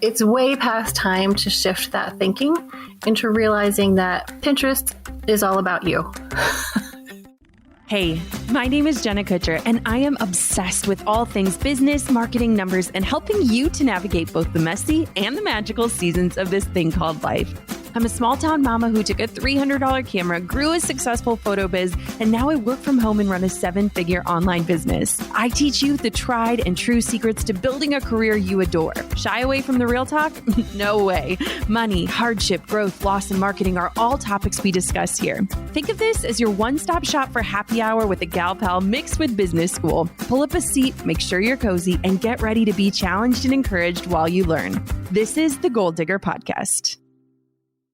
it's way past time to shift that thinking into realizing that Pinterest is all about you. Hey, my name is Jenna Kutcher, and I am obsessed with all things business, marketing, numbers, and helping you to navigate both the messy and the magical seasons of this thing called life. I'm a small town mama who took a $300 camera, grew a successful photo biz, and now I work from home and run a 7-figure online business. I teach you the tried and true secrets to building a career you adore. Shy away from the real talk? No way. Money, hardship, growth, loss, and marketing are all topics we discuss here. Think of this as your one-stop shop for happy hour with a gal pal mixed with business school. Pull up a seat, make sure you're cozy, and get ready to be challenged and encouraged while you learn. This is the Goal Digger Podcast.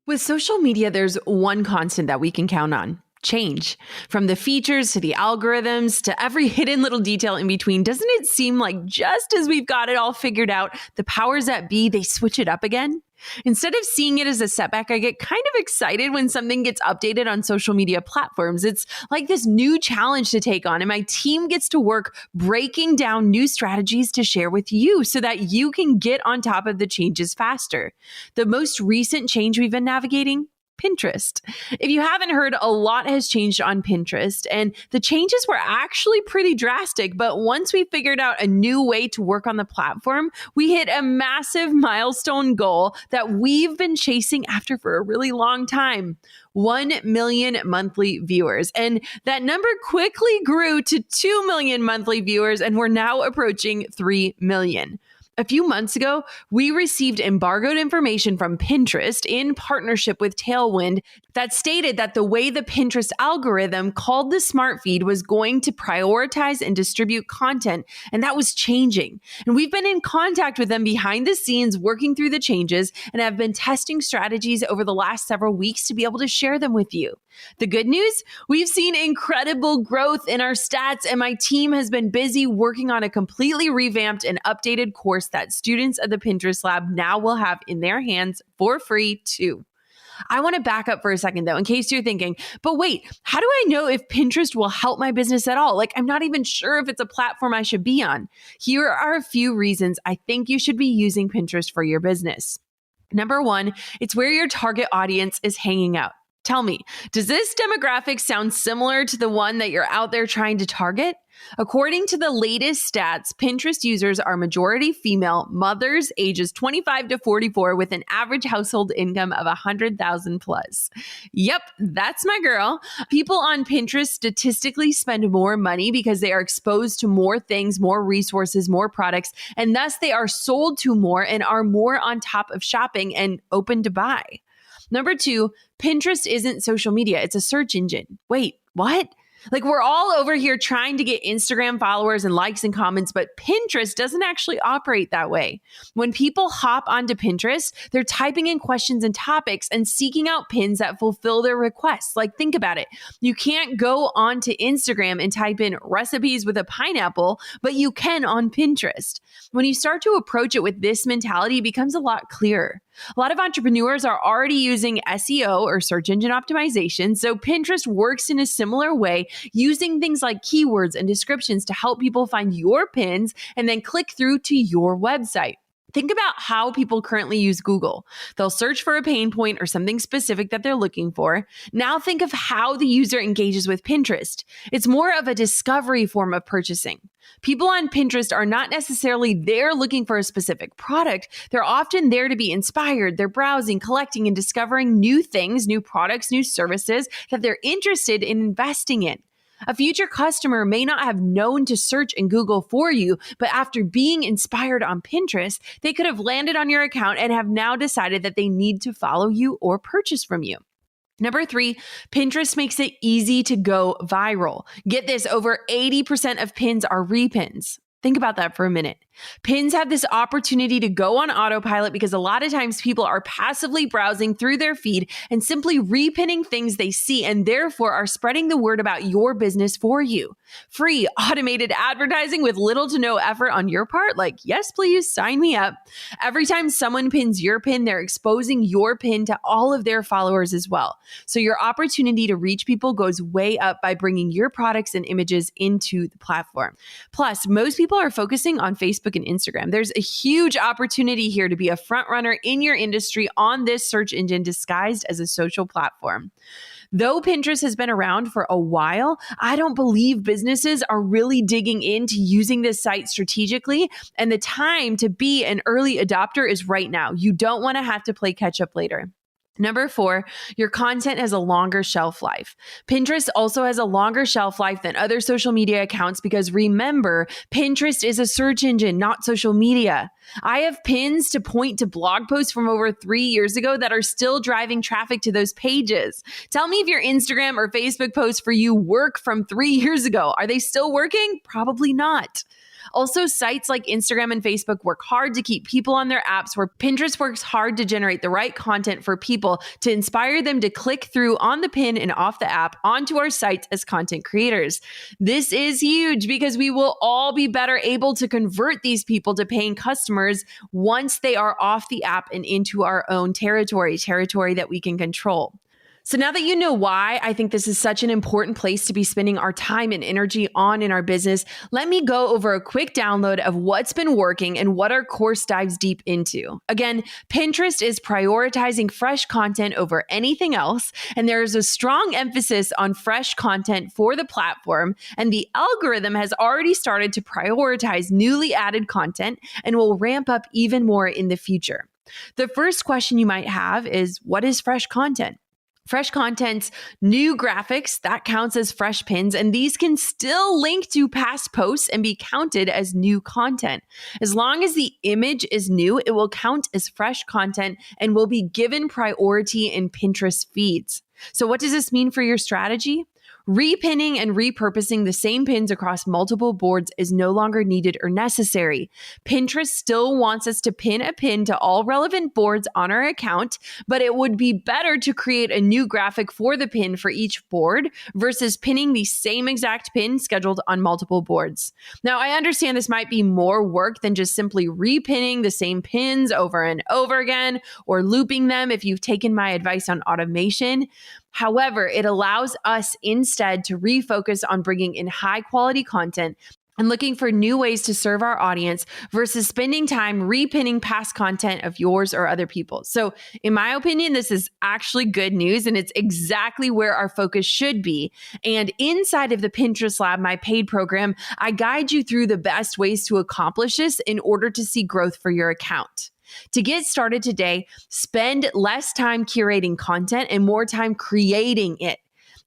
With social media, there's one constant that we can count on: change. From the features to the algorithms to every hidden little detail in between, doesn't it seem like just as we've got it all figured out, the powers that be, they switch it up again? Instead of seeing it as a setback, I get kind of excited when something gets updated on social media platforms. It's like this new challenge to take on, and my team gets to work breaking down new strategies to share with you so that you can get on top of the changes faster. The most recent change we've been navigating: Pinterest. If you haven't heard, a lot has changed on Pinterest, and the changes were actually pretty drastic. But once we figured out a new way to work on the platform, we hit a massive milestone goal that we've been chasing after for a really long time: 1 million monthly viewers. And that number quickly grew to 2 million monthly viewers, and we're now approaching 3 million. A few months ago, we received embargoed information from Pinterest in partnership with Tailwind that stated that the way the Pinterest algorithm called the smart feed was going to prioritize and distribute content, and that was changing. And we've been in contact with them behind the scenes, working through the changes, and have been testing strategies over the last several weeks to be able to share them with you. The good news? We've seen incredible growth in our stats, and my team has been busy working on a completely revamped and updated course that students of the Pinterest Lab now will have in their hands for free too. I want to back up for a second though, in case you're thinking, but wait, how do I know if Pinterest will help my business at all? Like, I'm not even sure if it's a platform I should be on. Here are a few reasons I think you should be using Pinterest for your business. Number one, it's where your target audience is hanging out. Tell me, does this demographic sound similar to the one that you're out there trying to target? According to the latest stats, Pinterest users are majority female, mothers ages 25 to 44 with an average household income of $100,000 plus. Yep, that's my girl. People on Pinterest statistically spend more money because they are exposed to more things, more resources, more products, and thus they are sold to more and are more on top of shopping and open to buy. Number two, Pinterest isn't social media. It's a search engine. Wait, what? Like, we're all over here trying to get Instagram followers and likes and comments, but Pinterest doesn't actually operate that way. When people hop onto Pinterest, they're typing in questions and topics and seeking out pins that fulfill their requests. Like, think about it. You can't go onto Instagram and type in recipes with a pineapple, but you can on Pinterest. When you start to approach it with this mentality, it becomes a lot clearer. A lot of entrepreneurs are already using SEO or search engine optimization, so Pinterest works in a similar way, using things like keywords and descriptions to help people find your pins and then click through to your website. Think about how people currently use Google. They'll search for a pain point or something specific that they're looking for. Now think of how the user engages with Pinterest. It's more of a discovery form of purchasing. People on Pinterest are not necessarily there looking for a specific product. They're often there to be inspired. They're browsing, collecting, and discovering new things, new products, new services that they're interested in investing in. A future customer may not have known to search in Google for you, but after being inspired on Pinterest, they could have landed on your account and have now decided that they need to follow you or purchase from you. Number three, Pinterest makes it easy to go viral. Get this, over 80% of pins are repins. Think about that for a minute. Pins have this opportunity to go on autopilot because a lot of times people are passively browsing through their feed and simply repinning things they see and therefore are spreading the word about your business for you. Free automated advertising with little to no effort on your part? Like, yes, please sign me up. Every time someone pins your pin, they're exposing your pin to all of their followers as well. So your opportunity to reach people goes way up by bringing your products and images into the platform. Plus, most people are focusing on Facebook Facebook and Instagram. There's a huge opportunity here to be a front runner in your industry on this search engine disguised as a social platform. Though Pinterest has been around for a while, I don't believe businesses are really digging into using this site strategically, and the time to be an early adopter is right now. You don't want to have to play catch up later. Number 4, your content has a longer shelf life. Pinterest also has a longer shelf life than other social media accounts because remember, Pinterest is a search engine, not social media. I have pins to point to blog posts from over 3 years ago that are still driving traffic to those pages. Tell me if your Instagram or Facebook posts for you work from 3 years ago. Are they still working? Probably not. Also, sites like Instagram and Facebook work hard to keep people on their apps, where Pinterest works hard to generate the right content for people to inspire them to click through on the pin and off the app onto our sites as content creators. This is huge because we will all be better able to convert these people to paying customers once they are off the app and into our own territory that we can control. So now that you know why I think this is such an important place to be spending our time and energy on in our business, let me go over a quick download of what's been working and what our course dives deep into. Again, Pinterest is prioritizing fresh content over anything else, and there is a strong emphasis on fresh content for the platform, and the algorithm has already started to prioritize newly added content and will ramp up even more in the future. The first question you might have is, what is fresh content? Fresh content's new graphics, that counts as fresh pins, and these can still link to past posts and be counted as new content. As long as the image is new, it will count as fresh content and will be given priority in Pinterest feeds. So what does this mean for your strategy? Repinning and repurposing the same pins across multiple boards is no longer needed or necessary. Pinterest still wants us to pin a pin to all relevant boards on our account, but it would be better to create a new graphic for the pin for each board versus pinning the same exact pin scheduled on multiple boards. Now, I understand this might be more work than just simply repinning the same pins over and over again or looping them if you've taken my advice on automation. However, it allows us instead to refocus on bringing in high quality content and looking for new ways to serve our audience versus spending time repinning past content of yours or other people's. So in my opinion, this is actually good news, and it's exactly where our focus should be. And inside of the Pinterest Lab, my paid program, I guide you through the best ways to accomplish this in order to see growth for your account. To get started today, spend less time curating content and more time creating it.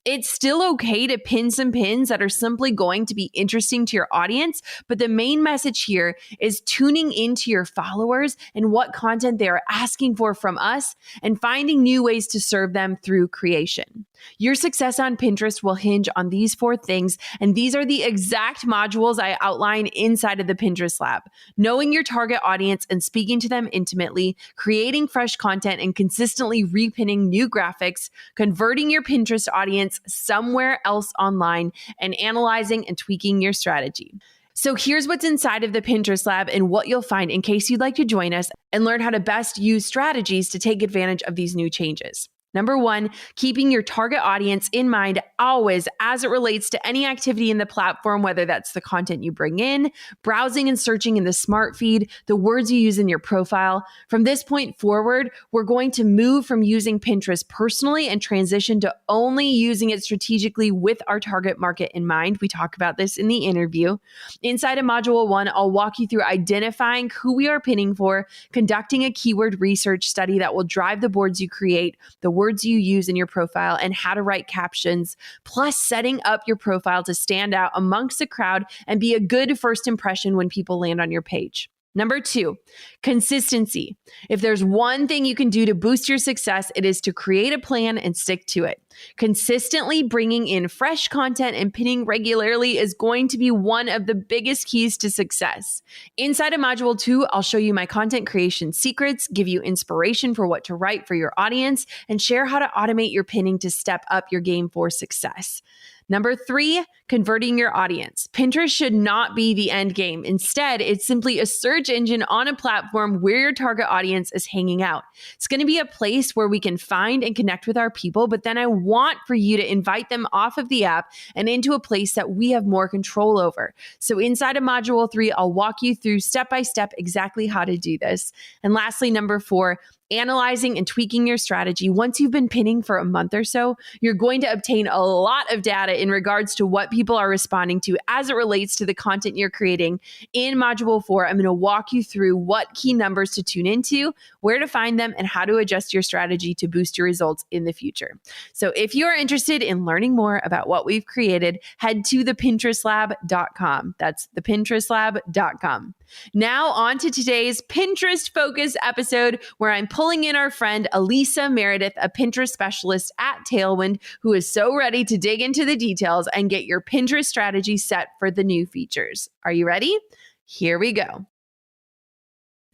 It's still okay to pin some pins that are simply going to be interesting to your audience, but the main message here is tuning into your followers and what content they are asking for from us and finding new ways to serve them through creation. Your success on Pinterest will hinge on these 4 things, and these are the exact modules I outline inside of the Pinterest Lab. Knowing your target audience and speaking to them intimately, creating fresh content and consistently repinning new graphics, converting your Pinterest audience somewhere else online, and analyzing and tweaking your strategy. So here's what's inside of the Pinterest Lab and what you'll find in case you'd like to join us and learn how to best use strategies to take advantage of these new changes. Number 1, keeping your target audience in mind always as it relates to any activity in the platform, whether that's the content you bring in, browsing and searching in the smart feed, the words you use in your profile. From this point forward, we're going to move from using Pinterest personally and transition to only using it strategically with our target market in mind. We talk about this in the interview. Inside of Module 1, I'll walk you through identifying who we are pinning for, conducting a keyword research study that will drive the boards you create, the words you use in your profile, and how to write captions, plus setting up your profile to stand out amongst the crowd and be a good first impression when people land on your page. Number 2, consistency. If there's one thing you can do to boost your success, it is to create a plan and stick to it. Consistently bringing in fresh content and pinning regularly is going to be one of the biggest keys to success. Inside of Module 2, I'll show you my content creation secrets, give you inspiration for what to write for your audience, and share how to automate your pinning to step up your game for success. Number 3, converting your audience. Pinterest should not be the end game. Instead, it's simply a search engine on a platform where your target audience is hanging out. It's going to be a place where we can find and connect with our people, but then I want for you to invite them off of the app and into a place that we have more control over. So inside of Module 3, I'll walk you through step by step exactly how to do this. And lastly, number 4, analyzing and tweaking your strategy. Once you've been pinning for a month or so, you're going to obtain a lot of data in regards to what people are responding to as it relates to the content you're creating. In Module 4, I'm going to walk you through what key numbers to tune into, where to find them, and how to adjust your strategy to boost your results in the future. So if you are interested in learning more about what we've created, head to thepinterestlab.com. That's thepinterestlab.com. Now on to today's Pinterest focus episode, where I'm pulling in our friend Alisa Meredith, a Pinterest specialist at Tailwind, who is so ready to dig into the details and get your Pinterest strategy set for the new features. Are you ready? Here we go.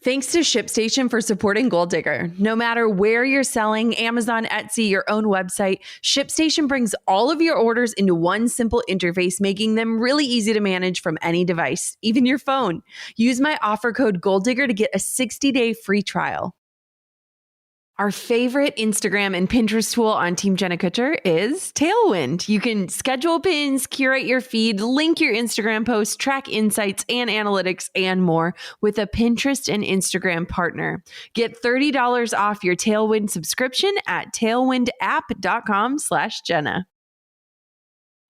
Thanks to Shipstation for supporting Goal Digger. No matter where you're selling, Amazon, Etsy, your own website, Shipstation brings all of your orders into one simple interface, making them really easy to manage from any device, even your phone. Use my offer code GoalDigger to get a 60-day free trial. Our favorite Instagram and Pinterest tool on Team Jenna Kutcher is Tailwind. You can schedule pins, curate your feed, link your Instagram posts, track insights and analytics, and more with a Pinterest and Instagram partner. Get $30 off your Tailwind subscription at tailwindapp.com/Jenna.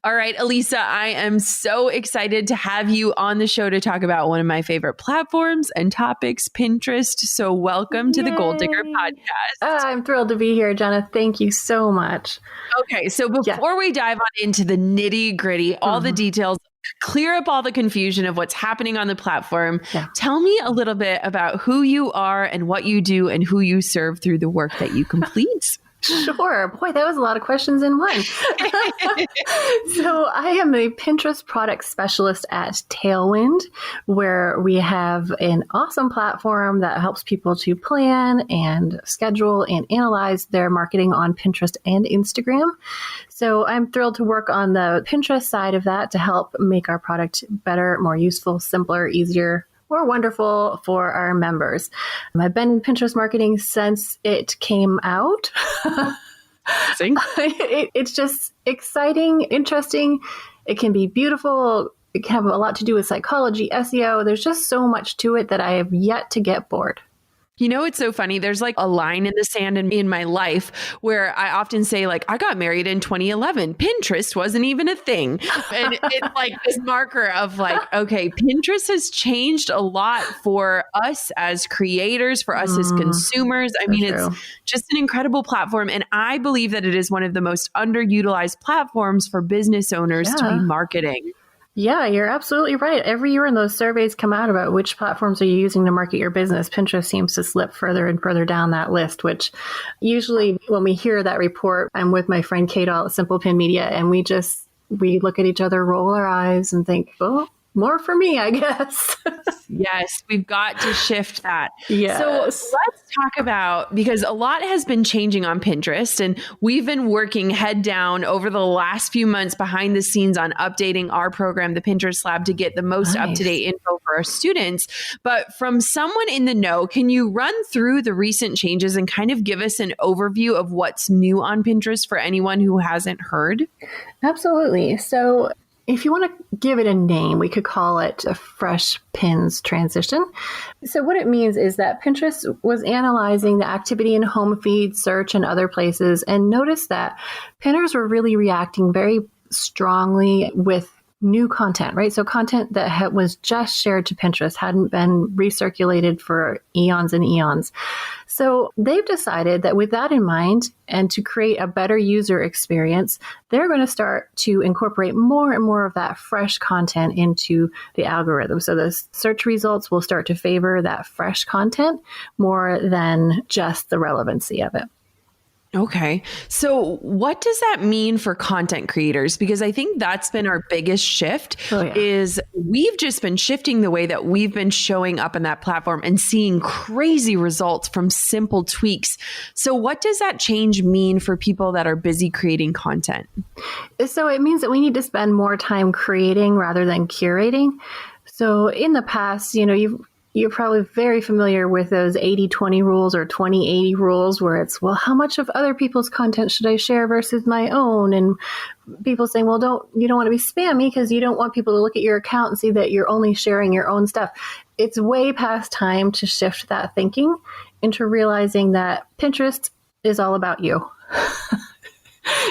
All right, Alisa, I am so excited to have you on the show to talk about one of my favorite platforms and topics, Pinterest. So welcome to the Goal Digger podcast. I'm thrilled to be here, Jenna. Thank you so much. Okay, so before we dive on into the nitty gritty, all the details, clear up all the confusion of what's happening on the platform, tell me a little bit about who you are and what you do and who you serve through the work that you complete. Sure. Boy, that was a lot of questions in one. So I am a Pinterest product specialist at Tailwind, where we have an awesome platform that helps people to plan and schedule and analyze their marketing on Pinterest and Instagram. So I'm thrilled to work on the Pinterest side of that to help make our product better, more useful, simpler, easier, more wonderful for our members. I've been in Pinterest marketing since it came out. It's just exciting, interesting. It can be beautiful. It can have a lot to do with psychology, SEO. There's just so much to it that I have yet to get bored. You know, it's so funny. There's like a line in the sand in my life where I often say, like, I got married in 2011. Pinterest wasn't even a thing. And it's like this marker of like, okay, Pinterest has changed a lot for us as creators, for us as consumers. I mean, it's just an incredible platform. And I believe that it is one of the most underutilized platforms for business owners to be marketing. Yeah, you're absolutely right. Every year when those surveys come out about which platforms are you using to market your business, Pinterest seems to slip further and further down that list, which usually when we hear that report, I'm with my friend Kate at Simple Pin Media, and we look at each other, roll our eyes and think, oh, more for me, I guess. Yes, we've got to shift that. Yes. So let's talk about, because a lot has been changing on Pinterest, and we've been working head down over the last few months behind the scenes on updating our program, the Pinterest Lab, to get the most up-to-date info for our students. But from someone in the know, can you run through the recent changes and kind of give us an overview of what's new on Pinterest for anyone who hasn't heard? Absolutely. So if you want to give it a name, we could call it a fresh pins transition. So what it means is that Pinterest was analyzing the activity in home feed, search, and other places, and noticed that pinners were really reacting very strongly with new content, right? So content that was just shared to Pinterest, hadn't been recirculated for eons and eons. So they've decided that with that in mind, and to create a better user experience, they're going to start to incorporate more and more of that fresh content into the algorithm. So the search results will start to favor that fresh content more than just the relevancy of it. Okay. So what does that mean for content creators? Because I think that's been our biggest shift is we've just been shifting the way that we've been showing up on that platform and seeing crazy results from simple tweaks. So what does that change mean for people that are busy creating content? So it means that we need to spend more time creating rather than curating. So in the past, you're probably very familiar with those 80-20 rules or 20-80 rules where it's, well, how much of other people's content should I share versus my own? And people saying, well, you don't want to be spammy because you don't want people to look at your account and see that you're only sharing your own stuff. It's way past time to shift that thinking into realizing that Pinterest is all about you.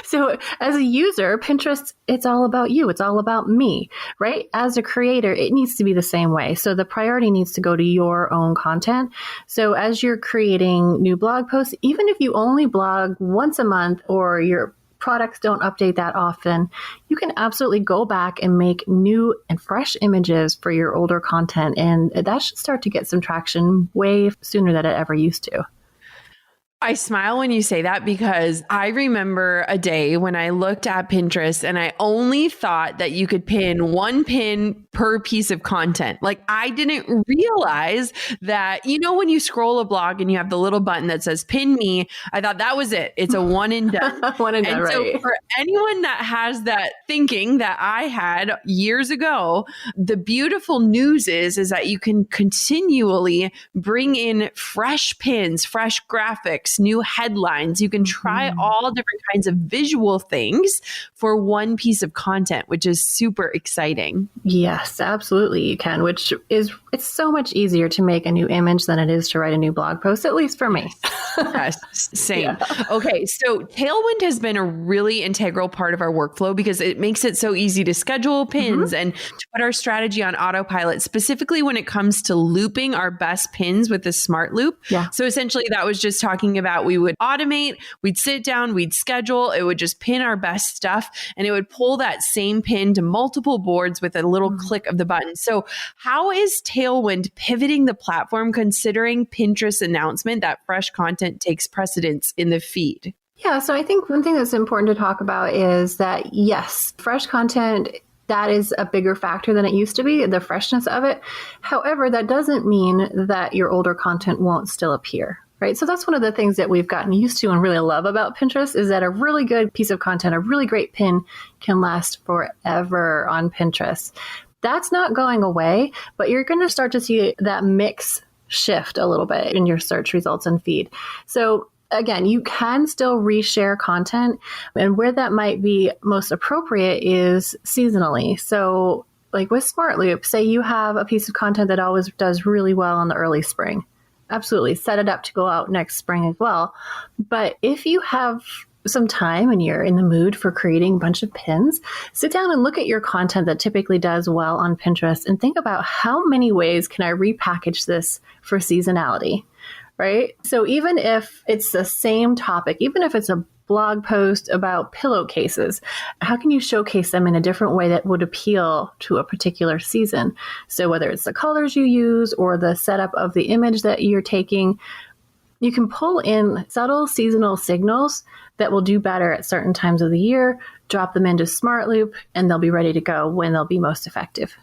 So as a user, Pinterest, it's all about you. It's all about me, right? As a creator, it needs to be the same way. So the priority needs to go to your own content. So as you're creating new blog posts, even if you only blog once a month or your products don't update that often, you can absolutely go back and make new and fresh images for your older content. And that should start to get some traction way sooner than it ever used to. I smile when you say that because I remember a day when I looked at Pinterest and I only thought that you could pin one pin per piece of content. Like I didn't realize that, when you scroll a blog and you have the little button that says pin me, I thought that was it. It's a one and done. And so right. For anyone that has that thinking that I had years ago, the beautiful news is that you can continually bring in fresh pins, fresh graphics, new headlines. You can try all different kinds of visual things for one piece of content, which is super exciting. Yes, absolutely you can, it's so much easier to make a new image than it is to write a new blog post, at least for me. Yes, same. Yeah. Okay, so Tailwind has been a really integral part of our workflow because it makes it so easy to schedule pins and to put our strategy on autopilot, specifically when it comes to looping our best pins with the smart loop. Yeah. So essentially that was just talking about we would automate, we'd sit down, we'd schedule, it would just pin our best stuff and it would pull that same pin to multiple boards with a little click of the button. So how is Tailwind pivoting the platform considering Pinterest's announcement that fresh content takes precedence in the feed? Yeah, so I think one thing that's important to talk about is that, yes, fresh content, that is a bigger factor than it used to be, the freshness of it. However, that doesn't mean that your older content won't still appear. Right. So that's one of the things that we've gotten used to and really love about Pinterest is that a really good piece of content, a really great pin can last forever on Pinterest. That's not going away, but you're going to start to see that mix shift a little bit in your search results and feed. So again, you can still reshare content, and where that might be most appropriate is seasonally. So like with Smart Loop, say you have a piece of content that always does really well in the early spring. Absolutely. Set it up to go out next spring as well. But if you have some time and you're in the mood for creating a bunch of pins, sit down and look at your content that typically does well on Pinterest and think about how many ways can I repackage this for seasonality, right? So even if it's the same topic, even if it's a blog post about pillowcases, how can you showcase them in a different way that would appeal to a particular season? So whether it's the colors you use or the setup of the image that you're taking, you can pull in subtle seasonal signals that will do better at certain times of the year, drop them into Smart Loop, and they'll be ready to go when they'll be most effective.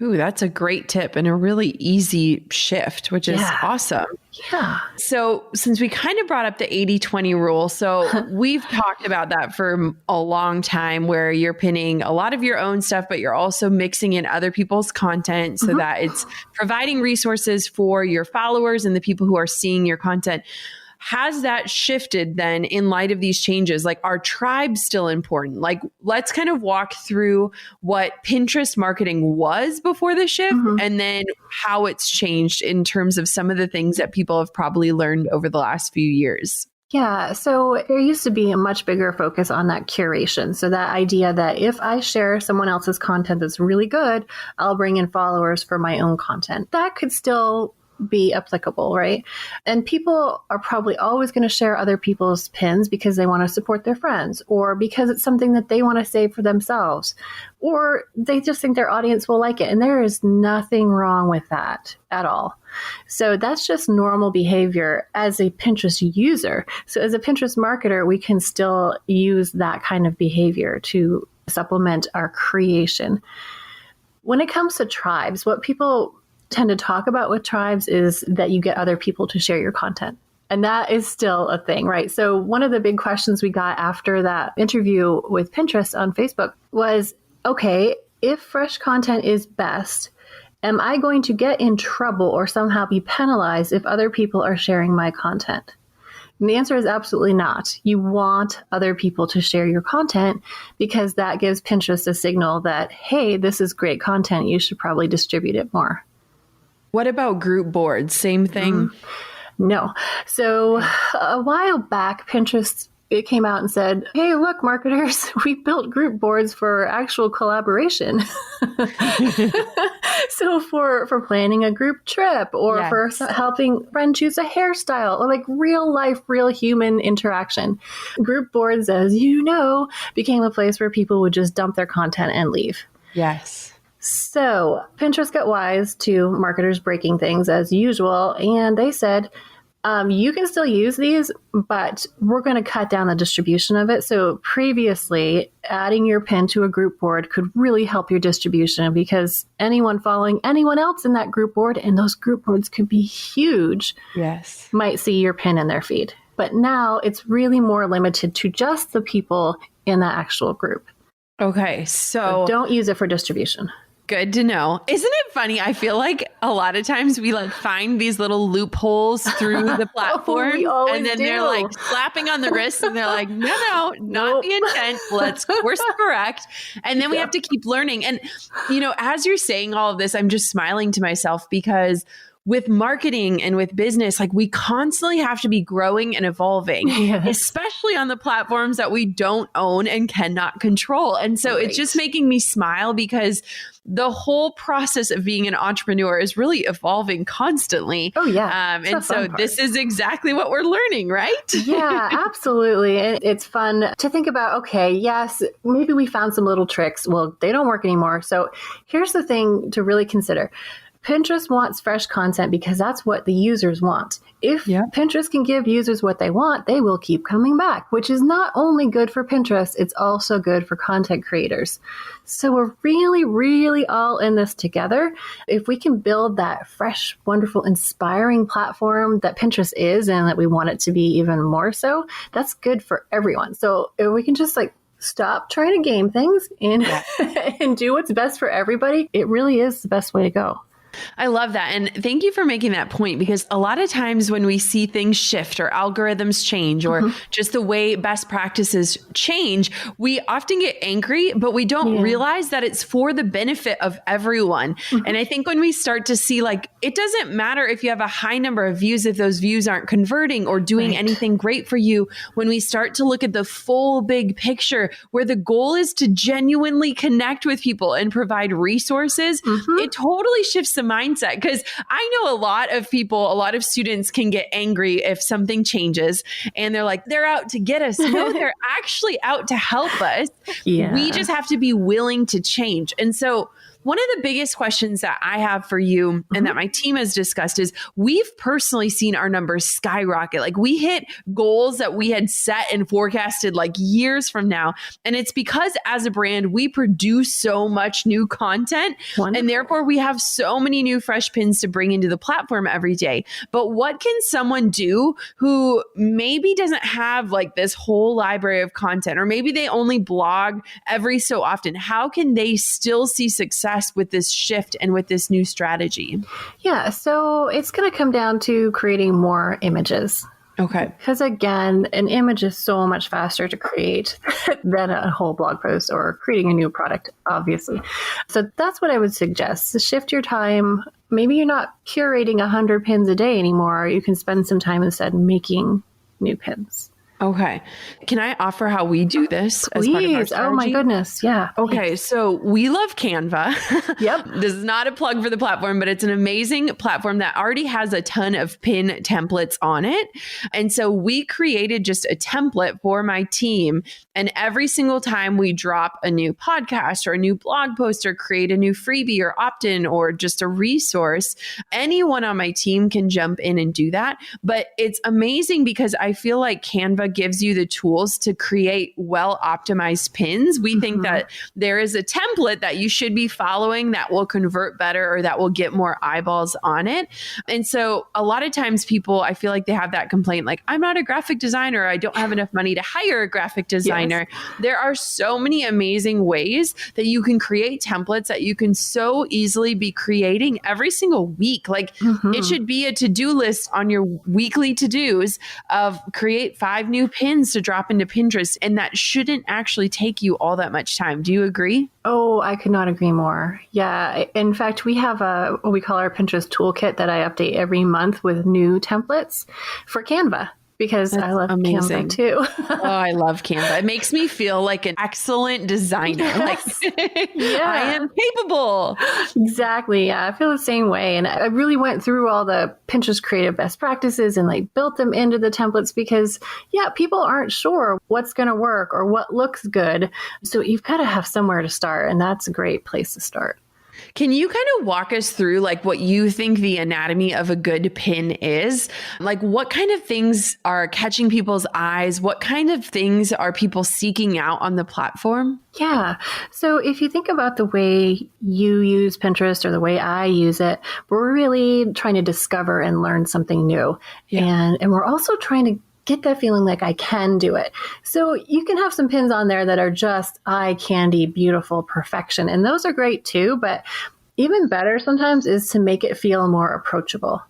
Ooh, that's a great tip and a really easy shift, which is awesome. Yeah. So since we kind of brought up the 80-20 rule, so we've talked about that for a long time where you're pinning a lot of your own stuff, but you're also mixing in other people's content so that it's providing resources for your followers and the people who are seeing your content. Has that shifted then in light of these changes? Like, are tribes still important? Like, let's kind of walk through what Pinterest marketing was before the shift and then how it's changed in terms of some of the things that people have probably learned over the last few years. Yeah, so there used to be a much bigger focus on that curation. So that idea that if I share someone else's content that's really good, I'll bring in followers for my own content. That could still be applicable, right? And people are probably always going to share other people's pins because they want to support their friends, or because it's something that they want to save for themselves, or they just think their audience will like it. And there is nothing wrong with that at all. So that's just normal behavior as a Pinterest user. So as a Pinterest marketer, we can still use that kind of behavior to supplement our creation. When it comes to tribes, what people tend to talk about with tribes is that you get other people to share your content. And that is still a thing, right? So one of the big questions we got after that interview with Pinterest on Facebook was, okay, if fresh content is best, am I going to get in trouble or somehow be penalized if other people are sharing my content? And the answer is absolutely not. You want other people to share your content because that gives Pinterest a signal that, hey, this is great content. You should probably distribute it more. What about group boards? Same thing? No. So a while back, Pinterest, it came out and said, hey, look, marketers, we built group boards for actual collaboration. So for planning a group trip, or for helping a friend choose a hairstyle, or like real life, real human interaction. Group boards, as you know, became a place where people would just dump their content and leave. Yes. So Pinterest got wise to marketers breaking things as usual, and they said, you can still use these, but we're going to cut down the distribution of it. So previously, adding your pin to a group board could really help your distribution because anyone following anyone else in that group board, and those group boards could be huge, might see your pin in their feed. But now it's really more limited to just the people in that actual group. Okay, so don't use it for distribution. Good to know. Isn't it funny? I feel like a lot of times we like find these little loopholes through the platform and then they're like slapping on the wrist and they're like, no, not the intent. Let's course correct. And then we have to keep learning. And, you know, as you're saying all of this, I'm just smiling to myself because with marketing and with business, like we constantly have to be growing and evolving, especially on the platforms that we don't own and cannot control. And so it's just making me smile because the whole process of being an entrepreneur is really evolving constantly. Oh, yeah. And so this is exactly what we're learning, right? Yeah, absolutely. And it's fun to think about, okay, yes, maybe we found some little tricks. Well, they don't work anymore. So here's the thing to really consider. Pinterest wants fresh content because that's what the users want. If Pinterest can give users what they want, they will keep coming back, which is not only good for Pinterest, it's also good for content creators. So we're really, really all in this together. If we can build that fresh, wonderful, inspiring platform that Pinterest is and that we want it to be even more so, that's good for everyone. So if we can just like stop trying to game things and, and do what's best for everybody, it really is the best way to go. I love that. And thank you for making that point, because a lot of times when we see things shift or algorithms change or just the way best practices change, we often get angry, but we don't realize that it's for the benefit of everyone. And I think when we start to see, like, it doesn't matter if you have a high number of views, if those views aren't converting or doing anything great for you, when we start to look at the full big picture where the goal is to genuinely connect with people and provide resources, it totally shifts the mindset. Because I know a lot of people, a lot of students can get angry if something changes and they're like, they're out to get us. No, they're actually out to help us. We just have to be willing to change. And so one of the biggest questions that I have for you and that my team has discussed is we've personally seen our numbers skyrocket. Like we hit goals that we had set and forecasted like years from now. And it's because as a brand, we produce so much new content and therefore we have so many new fresh pins to bring into the platform every day. But what can someone do who maybe doesn't have like this whole library of content, or maybe they only blog every so often? How can they still see success with this shift and with this new strategy? Yeah, so it's going to come down to creating more images. Okay. Because again, an image is so much faster to create than a whole blog post or creating a new product, obviously. So that's what I would suggest. To shift your time. Maybe you're not curating 100 pins a day anymore. You can spend some time instead making new pins. Okay. Can I offer how we do this as part of our Please. strategy? Oh my goodness. Yeah. Okay, so we love Canva. Yep. This is not a plug for the platform, but it's an amazing platform that already has a ton of pin templates on it. And so we created just a template for my team. And every single time we drop a new podcast or a new blog post or create a new freebie or opt-in or just a resource, anyone on my team can jump in and do that. But it's amazing because I feel like Canva gives you the tools to create well-optimized pins. We think that there is a template that you should be following that will convert better or that will get more eyeballs on it. And so a lot of times people, I feel like they have that complaint, like, I'm not a graphic designer. I don't have enough money to hire a graphic designer. Yes. There are so many amazing ways that you can create templates that you can so easily be creating every single week. Like it should be a to-do list on your weekly to-dos of create 5 new pins to drop into Pinterest. And that shouldn't actually take you all that much time. Do you agree? Oh, I could not agree more. Yeah. In fact, we have what we call our Pinterest toolkit that I update every month with new templates for Canva. Because I love Canva too. Oh, I love Canva. It makes me feel like an excellent designer. Yes. Like I am capable. Exactly. Yeah, I feel the same way. And I really went through all the Pinterest creative best practices and like built them into the templates because people aren't sure what's going to work or what looks good. So you've got to have somewhere to start. And that's a great place to start. Can you kind of walk us through like what you think the anatomy of a good pin is? Like what kind of things are catching people's eyes? What kind of things are people seeking out on the platform? Yeah. So if you think about the way you use Pinterest or the way I use it, we're really trying to discover and learn something new. Yeah. And we're also trying to get that feeling like I can do it. So you can have some pins on there that are just eye candy, beautiful perfection. And those are great too. But even better sometimes is to make it feel more approachable.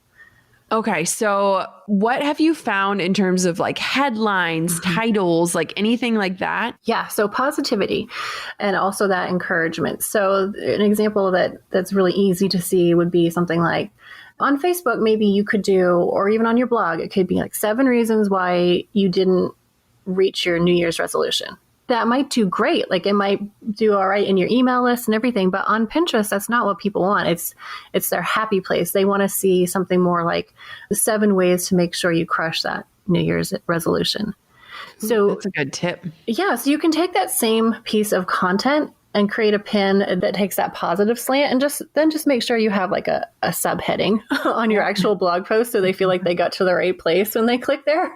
Okay. So what have you found in terms of like headlines, titles, like anything like that? Yeah. So positivity and also that encouragement. So an example that's really easy to see would be something like, on Facebook, maybe you could do, or even on your blog, it could be like 7 reasons why you didn't reach your New Year's resolution. That might do great. Like it might do all right in your email list and everything. But on Pinterest, that's not what people want. It's their happy place. They want to see something more like the 7 ways to make sure you crush that New Year's resolution. So that's a good tip. Yeah. So you can take that same piece of content and create a pin that takes that positive slant and just make sure you have like a subheading on your actual blog post so they feel like they got to the right place when they click there.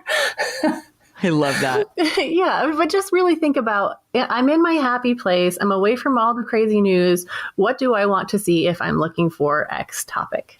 I love that. Yeah, but just really think about, I'm in my happy place. I'm away from all the crazy news. What do I want to see if I'm looking for X topic?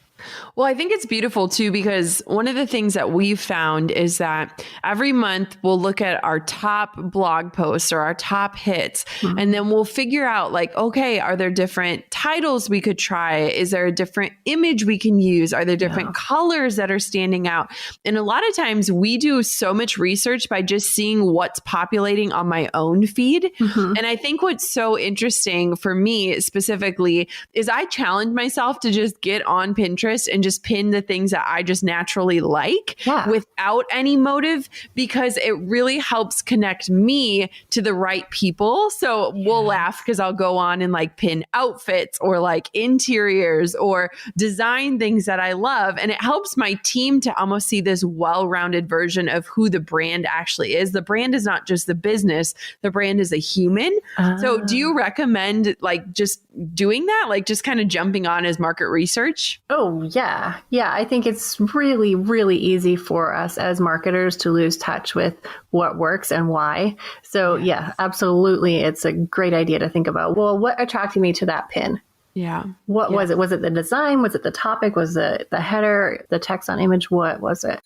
Well, I think it's beautiful too, because one of the things that we've found is that every month we'll look at our top blog posts or our top hits, and then we'll figure out like, okay, are there different titles we could try? Is there a different image we can use? Are there different colors that are standing out? And a lot of times we do so much research by just seeing what's populating on my own feed. And I think what's so interesting for me specifically is I challenge myself to just get on Pinterest and just pin the things that I just naturally like without any motive, because it really helps connect me to the right people. So we'll laugh because I'll go on and like pin outfits or like interiors or design things that I love. And it helps my team to almost see this well-rounded version of who the brand actually is. The brand is not just the business. The brand is a human. So do you recommend like just doing that? Like just kind of jumping on as market research? Oh, yeah. Yeah. I think it's really, really easy for us as marketers to lose touch with what works and why. So yeah, absolutely. It's a great idea to think about, well, what attracted me to that pin? Yeah. What was it? Was it the design? Was it the topic? Was it the header, the text on image? What was it?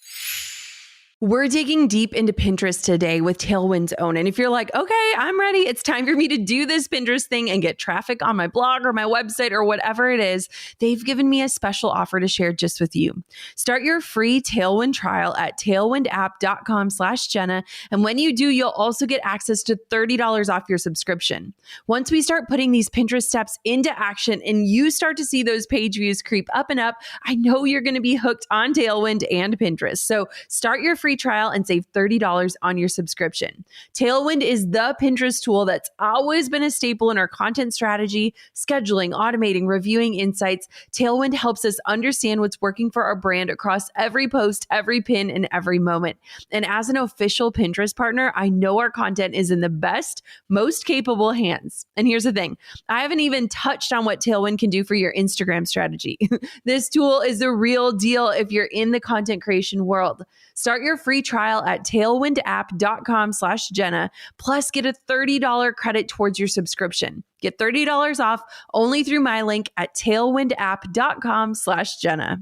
We're digging deep into Pinterest today with Tailwind's own. And if you're like, okay, I'm ready, it's time for me to do this Pinterest thing and get traffic on my blog or my website or whatever it is, they've given me a special offer to share just with you. Start your free Tailwind trial at tailwindapp.com/Jenna. And when you do, you'll also get access to $30 off your subscription. Once we start putting these Pinterest steps into action and you start to see those page views creep up and up, I know you're going to be hooked on Tailwind and Pinterest. So start your free free trial and save $30 on your subscription. Tailwind is the Pinterest tool that's always been a staple in our content strategy, scheduling, automating, reviewing insights. Tailwind helps us understand what's working for our brand across every post, every pin, and every moment. And as an official Pinterest partner, I know our content is in the best, most capable hands. And here's the thing, I haven't even touched on what Tailwind can do for your Instagram strategy. This tool is the real deal if you're in the content creation world. Start your free trial at tailwindapp.com/Jenna, plus get a $30 credit towards your subscription. Get $30 off only through my link at tailwindapp.com/Jenna.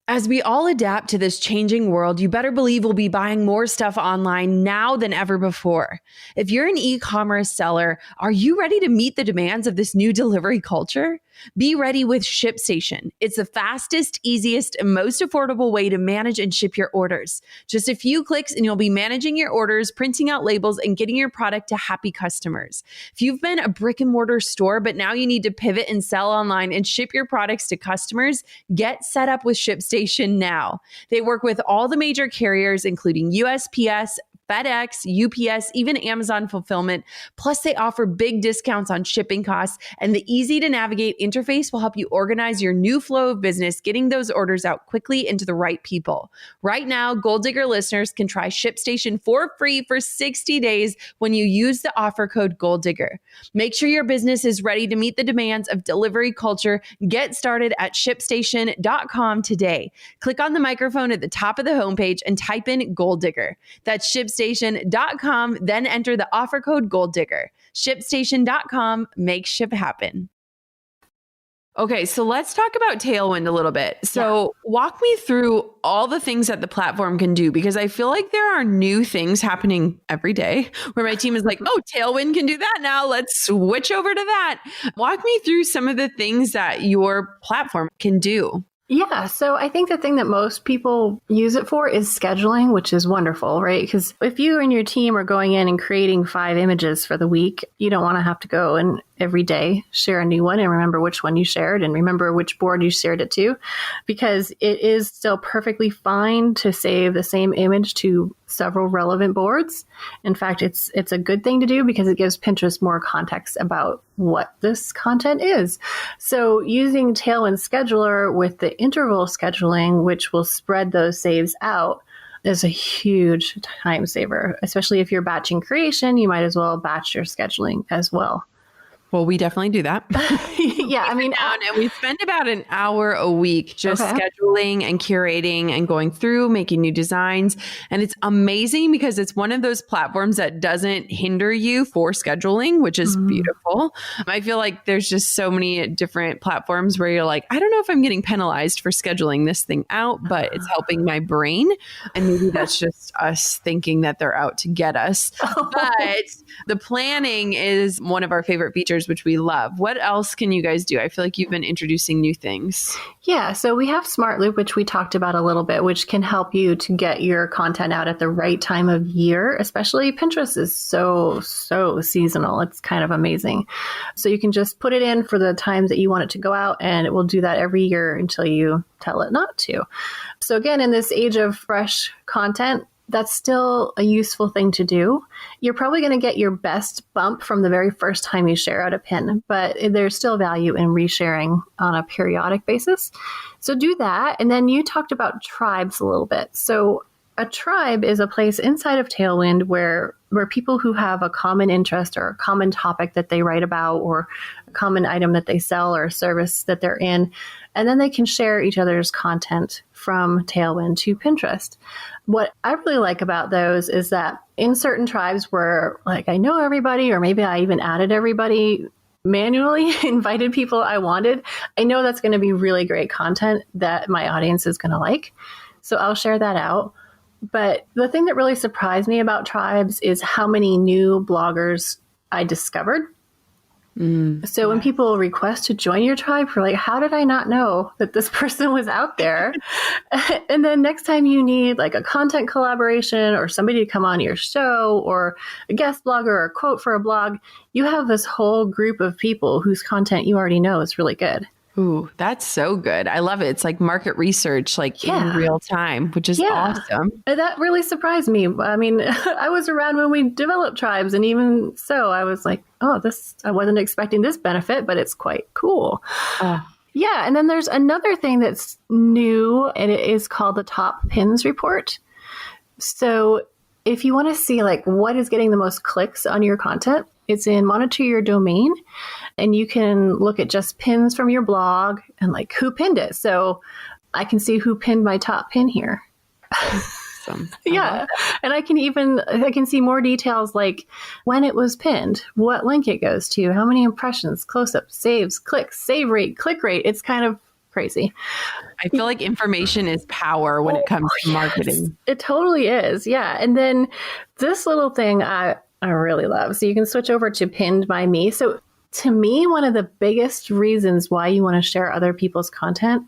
As we all adapt to this changing world, you better believe we'll be buying more stuff online now than ever before. If you're an e-commerce seller, are you ready to meet the demands of this new delivery culture? Be ready with Shipstation. It's the fastest, easiest, and most affordable way to manage and ship your orders. Just a few clicks and you'll be managing your orders, printing out labels, and getting your product to happy customers. If you've been a brick and mortar store, but now you need to pivot and sell online and ship your products to customers, get set up with Shipstation now. They work with all the major carriers, including USPS, FedEx, UPS, even Amazon Fulfillment. Plus, they offer big discounts on shipping costs, and the easy to navigate interface will help you organize your new flow of business, getting those orders out quickly into the right people. Right now, Gold Digger listeners can try Shipstation for free for 60 days when you use the offer code GOLDDIGGER. Make sure your business is ready to meet the demands of delivery culture. Get started at shipstation.com today. Click on the microphone at the top of the homepage and type in Gold Digger. That's shipstation.com, then enter the offer code GOLDDIGGER. Shipstation.com, make ship happen. Okay, so let's talk about Tailwind a little bit. So walk me through all the things that the platform can do, because I feel like there are new things happening every day where my team is like, oh, Tailwind can do that now. Let's switch over to that. Walk me through some of the things that your platform can do. Yeah. So I think the thing that most people use it for is scheduling, which is wonderful, right? Because if you and your team are going in and creating 5 images for the week, you don't want to have to go and every day share a new one and remember which one you shared and remember which board you shared it to, because it is still perfectly fine to save the same image to several relevant boards. In fact, it's a good thing to do because it gives Pinterest more context about what this content is. So using Tailwind Scheduler with the interval scheduling, which will spread those saves out, is a huge time saver. Especially if you're batching creation, you might as well batch your scheduling as well. Well, we definitely do that. Yeah, I mean, and we spend about an hour a week just scheduling and curating and going through, making new designs. And it's amazing because it's one of those platforms that doesn't hinder you for scheduling, which is beautiful. I feel like there's just so many different platforms where you're like, I don't know if I'm getting penalized for scheduling this thing out, but it's helping my brain. And maybe that's just us thinking that they're out to get us. But the planning is one of our favorite features, which we love. What else can you guys do? I feel like you've been introducing new things. Yeah, so we have Smart Loop, which we talked about a little bit, which can help you to get your content out at the right time of year. Especially Pinterest is so seasonal. It's kind of amazing. So you can just put it in for the times that you want it to go out, and it will do that every year until you tell it not to. So again, in this age of fresh content, that's still a useful thing to do. You're probably going to get your best bump from the very first time you share out a pin, but there's still value in resharing on a periodic basis. So do that. And then you talked about tribes a little bit. So a tribe is a place inside of Tailwind where people who have a common interest or a common topic that they write about or a common item that they sell or a service that they're in, and then they can share each other's content from Tailwind to Pinterest. What I really like about those is that in certain tribes where like I know everybody, or maybe I even added everybody manually, invited people I wanted, I know that's going to be really great content that my audience is going to like. So I'll share that out. But the thing that really surprised me about tribes is how many new bloggers I discovered. So when people request to join your tribe, you're like, how did I not know that this person was out there? And then next time you need like a content collaboration or somebody to come on your show or a guest blogger or a quote for a blog, you have this whole group of people whose content you already know is really good. Ooh, that's so good. I love it. It's like market research, like in real time, which is awesome. That really surprised me. I mean, I was around when we developed Tribes, and even so, I was like, oh, I wasn't expecting this benefit, but it's quite cool. Yeah. And then there's another thing that's new, and it is called the Top Pins Report. So if you want to see like what is getting the most clicks on your content, it's in Monitor Your Domain, and you can look at just pins from your blog and like who pinned it. So I can see who pinned my top pin here. Awesome. Yeah. And I can see more details like when it was pinned, what link it goes to, how many impressions, close-ups, saves, clicks, save rate, click rate. It's kind of crazy. I feel like information is power when it comes to marketing. It totally is. Yeah. And then this little thing I really love. So you can switch over to Pinned by Me. So to me, one of the biggest reasons why you want to share other people's content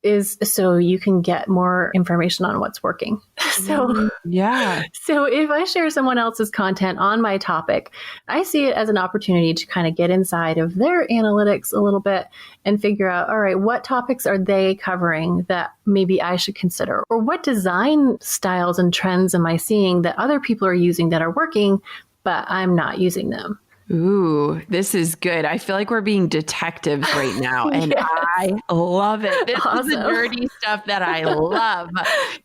is so you can get more information on what's working. So if I share someone else's content on my topic, I see it as an opportunity to kind of get inside of their analytics a little bit and figure out, all right, what topics are they covering that maybe I should consider? Or what design styles and trends am I seeing that other people are using that are working, but I'm not using them? Ooh, this is good. I feel like we're being detectives right now, and I love it. This is the nerdy stuff that I love.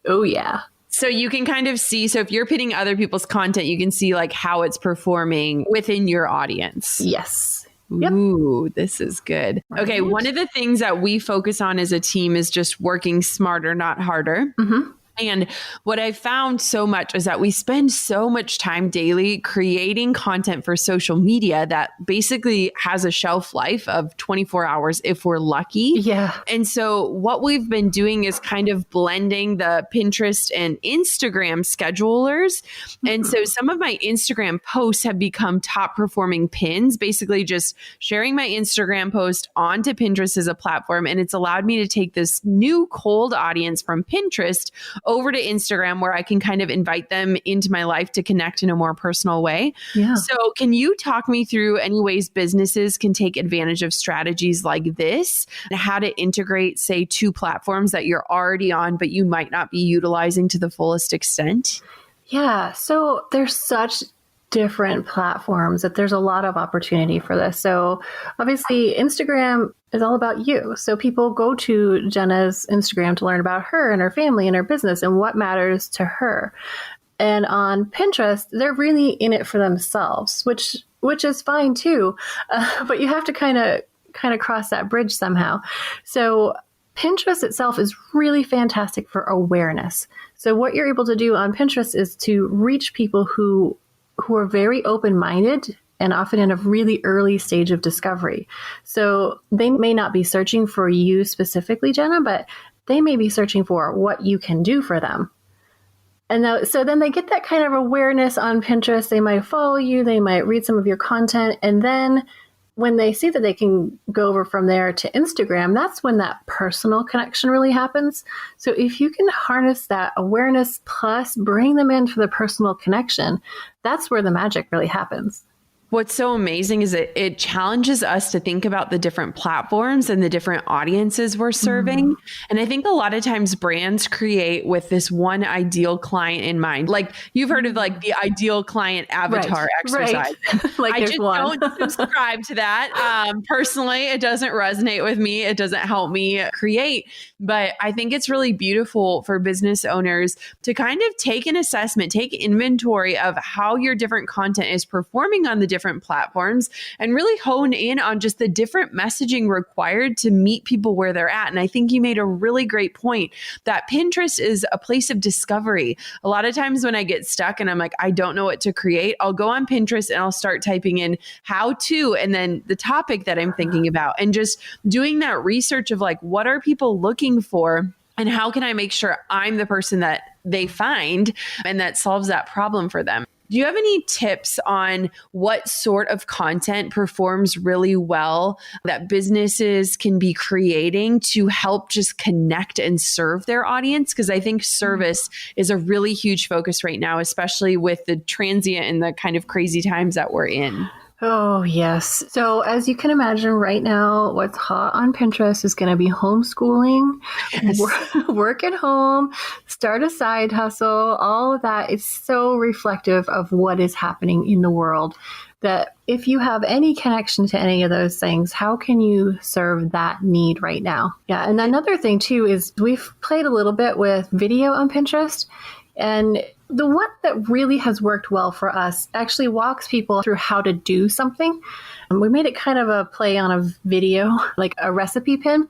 Oh, yeah. So you can kind of see, so if you're pitting other people's content, you can see like how it's performing within your audience. Yes. Ooh, this is good. Okay, one of the things that we focus on as a team is just working smarter, not harder. Mm-hmm. And what I found so much is that we spend so much time daily creating content for social media that basically has a shelf life of 24 hours if we're lucky. Yeah. And so what we've been doing is kind of blending the Pinterest and Instagram schedulers. And so some of my Instagram posts have become top performing pins, basically just sharing my Instagram post onto Pinterest as a platform. And it's allowed me to take this new cold audience from Pinterest over to Instagram, where I can kind of invite them into my life to connect in a more personal way. Yeah. So can you talk me through any ways businesses can take advantage of strategies like this, and how to integrate, say, two platforms that you're already on, but you might not be utilizing to the fullest extent? Yeah. So there's such different platforms that there's a lot of opportunity for this. So obviously Instagram is all about you. So people go to Jenna's Instagram to learn about her and her family and her business and what matters to her. And on Pinterest, they're really in it for themselves, which is fine too. But you have to kind of cross that bridge somehow. So Pinterest itself is really fantastic for awareness. So what you're able to do on Pinterest is to reach people who are very open-minded and often in a really early stage of discovery. So they may not be searching for you specifically, Jenna, but they may be searching for what you can do for them. And so then they get that kind of awareness on Pinterest. They might follow you, they might read some of your content, and then when they see that they can go over from there to Instagram, that's when that personal connection really happens. So if you can harness that awareness plus bring them in for the personal connection, that's where the magic really happens. What's so amazing is it challenges us to think about the different platforms and the different audiences we're serving. And I think a lot of times brands create with this one ideal client in mind. Like you've heard of like the ideal client avatar exercise. Right. Like I just don't subscribe to that. Personally, it doesn't resonate with me. It doesn't help me create. But I think it's really beautiful for business owners to kind of take an assessment, take inventory of how your different content is performing on the different platforms and really hone in on just the different messaging required to meet people where they're at. And I think you made a really great point that Pinterest is a place of discovery. A lot of times when I get stuck and I'm like, I don't know what to create, I'll go on Pinterest and I'll start typing in how to, and then the topic that I'm thinking about, and just doing that research of like, what are people looking for? And how can I make sure I'm the person that they find and that solves that problem for them? Do you have any tips on what sort of content performs really well that businesses can be creating to help just connect and serve their audience? Because I think service is a really huge focus right now, especially with the transient and the kind of crazy times that we're in. Oh, yes. So as you can imagine right now, what's hot on Pinterest is going to be homeschooling, Yes. work at home, start a side hustle. All of that is so reflective of what is happening in the world that if you have any connection to any of those things, how can you serve that need right now? Yeah. And another thing too is we've played a little bit with video on Pinterest, and the one that really has worked well for us actually walks people through how to do something. And we made it kind of a play on a video, like a recipe pin,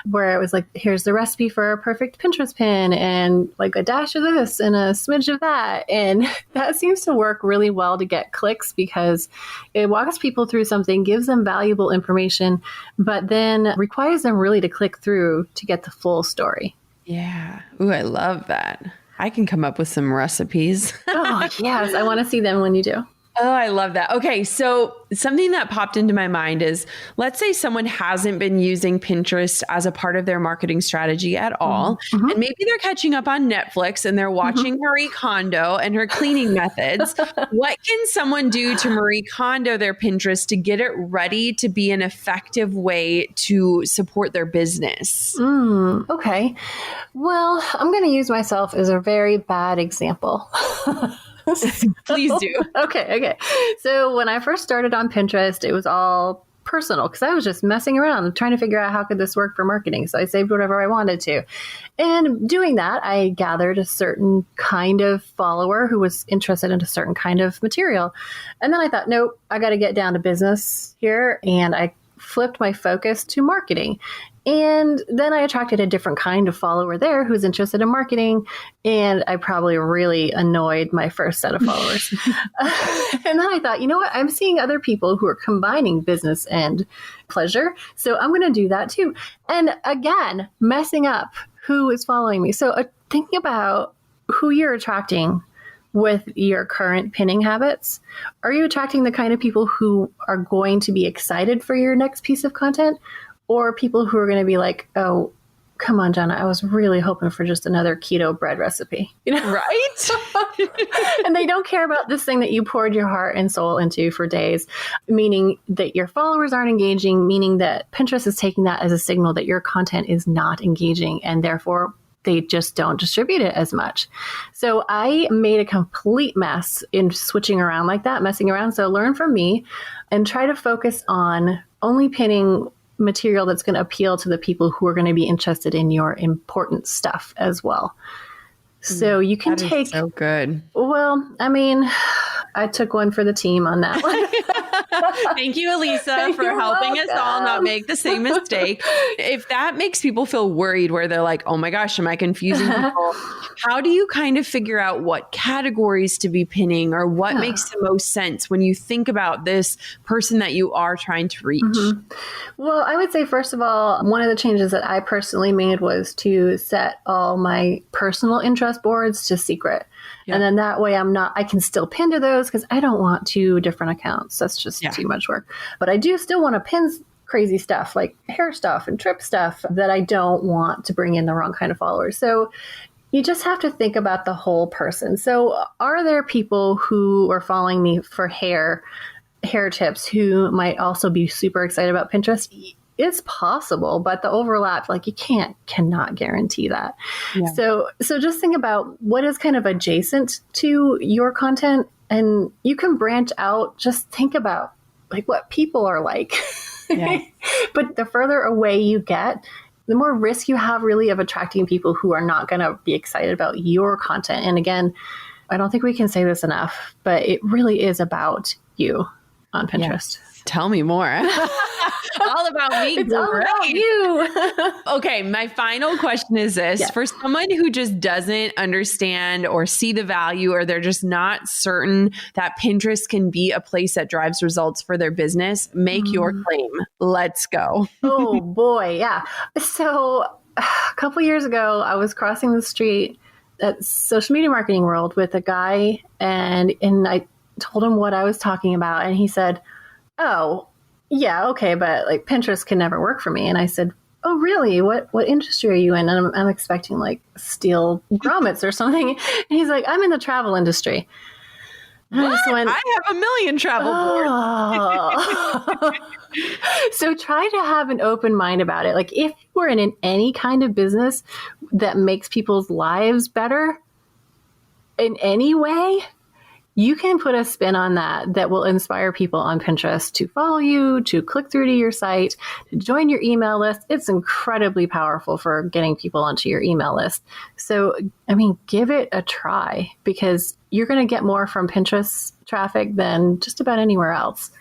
where it was like, here's the recipe for a perfect Pinterest pin, and like a dash of this and a smidge of that. And that seems to work really well to get clicks because it walks people through something, gives them valuable information, but then requires them really to click through to get the full story. Yeah. Ooh, I love that. I can come up with some recipes. Oh, yes. I want to see them when you do. Oh, I love that. Okay. So something that popped into my mind is, let's say someone hasn't been using Pinterest as a part of their marketing strategy at all. Mm-hmm. And maybe they're catching up on Netflix and they're watching Marie Kondo and her cleaning methods. What can someone do to Marie Kondo their Pinterest to get it ready to be an effective way to support their business? Okay. Well, I'm going to use myself as a very bad example. Please do. Okay. So when I first started on Pinterest, it was all personal because I was just messing around trying to figure out how could this work for marketing. So I saved whatever I wanted to. And doing that, I gathered a certain kind of follower who was interested in a certain kind of material. And then I thought, nope, I got to get down to business here. And I flipped my focus to marketing. And then I attracted a different kind of follower there who's interested in marketing. And I probably really annoyed my first set of followers. And then I thought, you know what? I'm seeing other people who are combining business and pleasure. So I'm going to do that too. And again, messing up who is following me. So thinking about who you're attracting with your current pinning habits. Are you attracting the kind of people who are going to be excited for your next piece of content? Or people who are going to be like, oh, come on, Jenna, I was really hoping for just another keto bread recipe. You know? Right? And they don't care about this thing that you poured your heart and soul into for days, meaning that your followers aren't engaging, meaning that Pinterest is taking that as a signal that your content is not engaging, and therefore they just don't distribute it as much. So I made a complete mess in switching around like that, messing around. So learn from me and try to focus on only pinning material that's going to appeal to the people who are going to be interested in your important stuff as well. So you can take... so good. Well, I mean, I took one for the team on that one. Thank you, Alisa, for helping us all not make the same mistake. If that makes people feel worried where they're like, oh my gosh, am I confusing people? How do you kind of figure out what categories to be pinning or what makes the most sense when you think about this person that you are trying to reach? Mm-hmm. Well, I would say, first of all, one of the changes that I personally made was to set all my personal interest boards to secret. Yeah. And then that way I can still pin to those because I don't want 2 different accounts. That's just too much work. But I do still want to pin crazy stuff like hair stuff and trip stuff that I don't want to bring in the wrong kind of followers. So you just have to think about the whole person. So are there people who are following me for hair tips who might also be super excited about Pinterest? It's possible, but the overlap, like you cannot guarantee that. Yeah. So just think about what is kind of adjacent to your content, and you can branch out. Just think about like what people are like. Yeah. But the further away you get, the more risk you have really of attracting people who are not going to be excited about your content. And again, I don't think we can say this enough, but it really is about you on Pinterest. Yeah. Tell me more. All about me. It's all about you. Okay, my final question is this. For someone who just doesn't understand or see the value, or they're just not certain that Pinterest can be a place that drives results for their business, make your claim. Let's go. Oh boy, yeah. So a couple years ago, I was crossing the street at Social Media Marketing World with a guy, and I told him what I was talking about, and he said, oh, yeah, okay, but like Pinterest can never work for me. And I said, oh, really? What industry are you in? And I'm expecting like steel grommets or something. And he's like, I'm in the travel industry. I have a million travel boards. So try to have an open mind about it. Like if we're in any kind of business that makes people's lives better in any way, you can put a spin on that will inspire people on Pinterest to follow you, to click through to your site, to join your email list. It's incredibly powerful for getting people onto your email list. So, I mean, give it a try because you're going to get more from Pinterest traffic than just about anywhere else.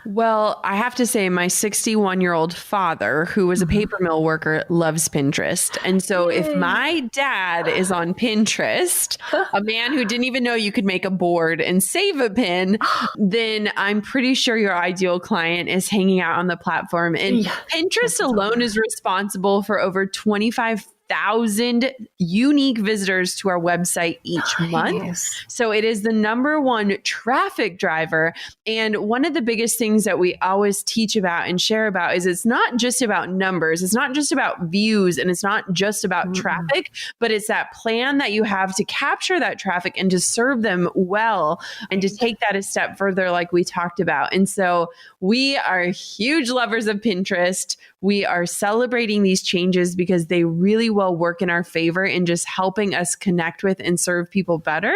Well, I have to say my 61-year-old father, who was a paper mill worker, loves Pinterest. And so if my dad is on Pinterest, a man who didn't even know you could make a board and save a pin, then I'm pretty sure your ideal client is hanging out on the platform. And Pinterest alone is responsible for over 25,000 unique visitors to our website each month. So it is the number one traffic driver. And one of the biggest things that we always teach about and share about is it's not just about numbers. It's not just about views and it's not just about traffic, but it's that plan that you have to capture that traffic and to serve them well and to take that a step further like we talked about. And so we are huge lovers of Pinterest. We are celebrating these changes because they really well work in our favor in just helping us connect with and serve people better.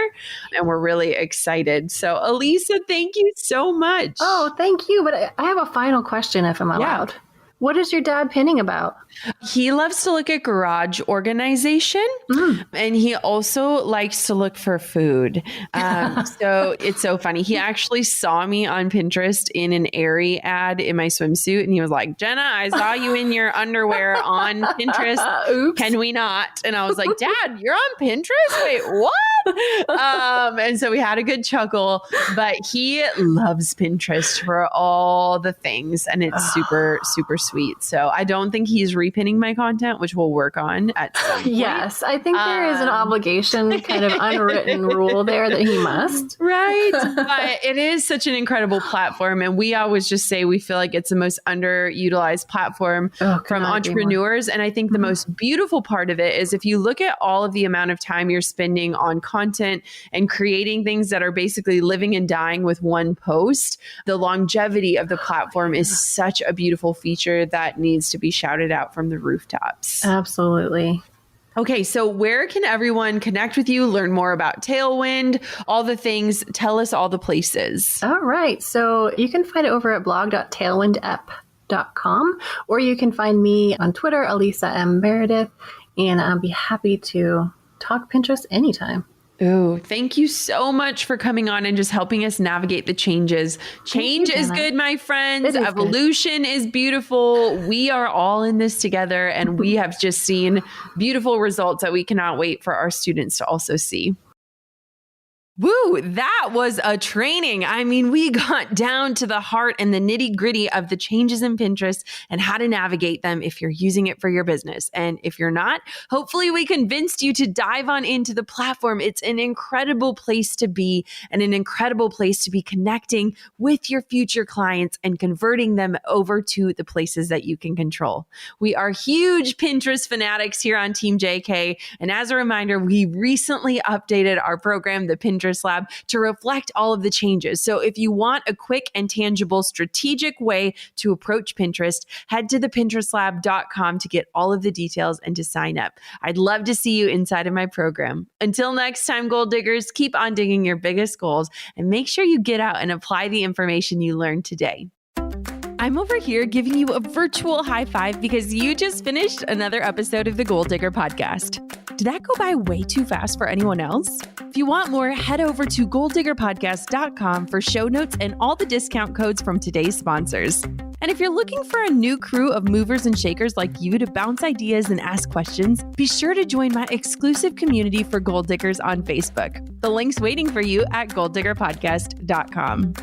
And we're really excited. So Alisa, thank you so much. Oh, thank you. But I have a final question if I'm allowed. What is your dad pinning about? He loves to look at garage organization and he also likes to look for food. So it's so funny. He actually saw me on Pinterest in an Aerie ad in my swimsuit and he was like, Jenna, I saw you in your underwear on Pinterest. Oops. Can we not? And I was like, Dad, you're on Pinterest? Wait, what? And so we had a good chuckle, but he loves Pinterest for all the things and it's super, super sweet. So I don't think he's repinning my content, which we'll work on at some point. Yes, I think there is an obligation, kind of unwritten rule there that he must. Right. But it is such an incredible platform. And we always just say we feel like it's the most underutilized platform from entrepreneurs. And I think the most beautiful part of it is if you look at all of the amount of time you're spending on content and creating things that are basically living and dying with one post, the longevity of the platform is such a beautiful feature that needs to be shouted out from the rooftops. Absolutely. Okay, so where can everyone connect with you, learn more about Tailwind, all the things? Tell us all the places. All right. So you can find it over at blog.tailwindapp.com, or you can find me on Twitter, Alisa M. Meredith, and I'll be happy to talk Pinterest anytime. Oh, thank you so much for coming on and just helping us navigate the changes. Change is good, my friends. Evolution is beautiful. We are all in this together and we have just seen beautiful results that we cannot wait for our students to also see. Woo, that was a training. I mean, we got down to the heart and the nitty gritty of the changes in Pinterest and how to navigate them if you're using it for your business. And if you're not, hopefully we convinced you to dive on into the platform. It's an incredible place to be and an incredible place to be connecting with your future clients and converting them over to the places that you can control. We are huge Pinterest fanatics here on Team JK. And as a reminder, we recently updated our program, the Pinterest Lab, to reflect all of the changes. So if you want a quick and tangible strategic way to approach Pinterest, head to thepinterestlab.com to get all of the details and to sign up. I'd love to see you inside of my program. Until next time, goal diggers, keep on digging your biggest goals and make sure you get out and apply the information you learned today. I'm over here giving you a virtual high five because you just finished another episode of the Goal Digger podcast. Did that go by way too fast for anyone else? If you want more, head over to goaldiggerpodcast.com for show notes and all the discount codes from today's sponsors. And if you're looking for a new crew of movers and shakers like you to bounce ideas and ask questions, be sure to join my exclusive community for Goal Diggers on Facebook. The link's waiting for you at goaldiggerpodcast.com.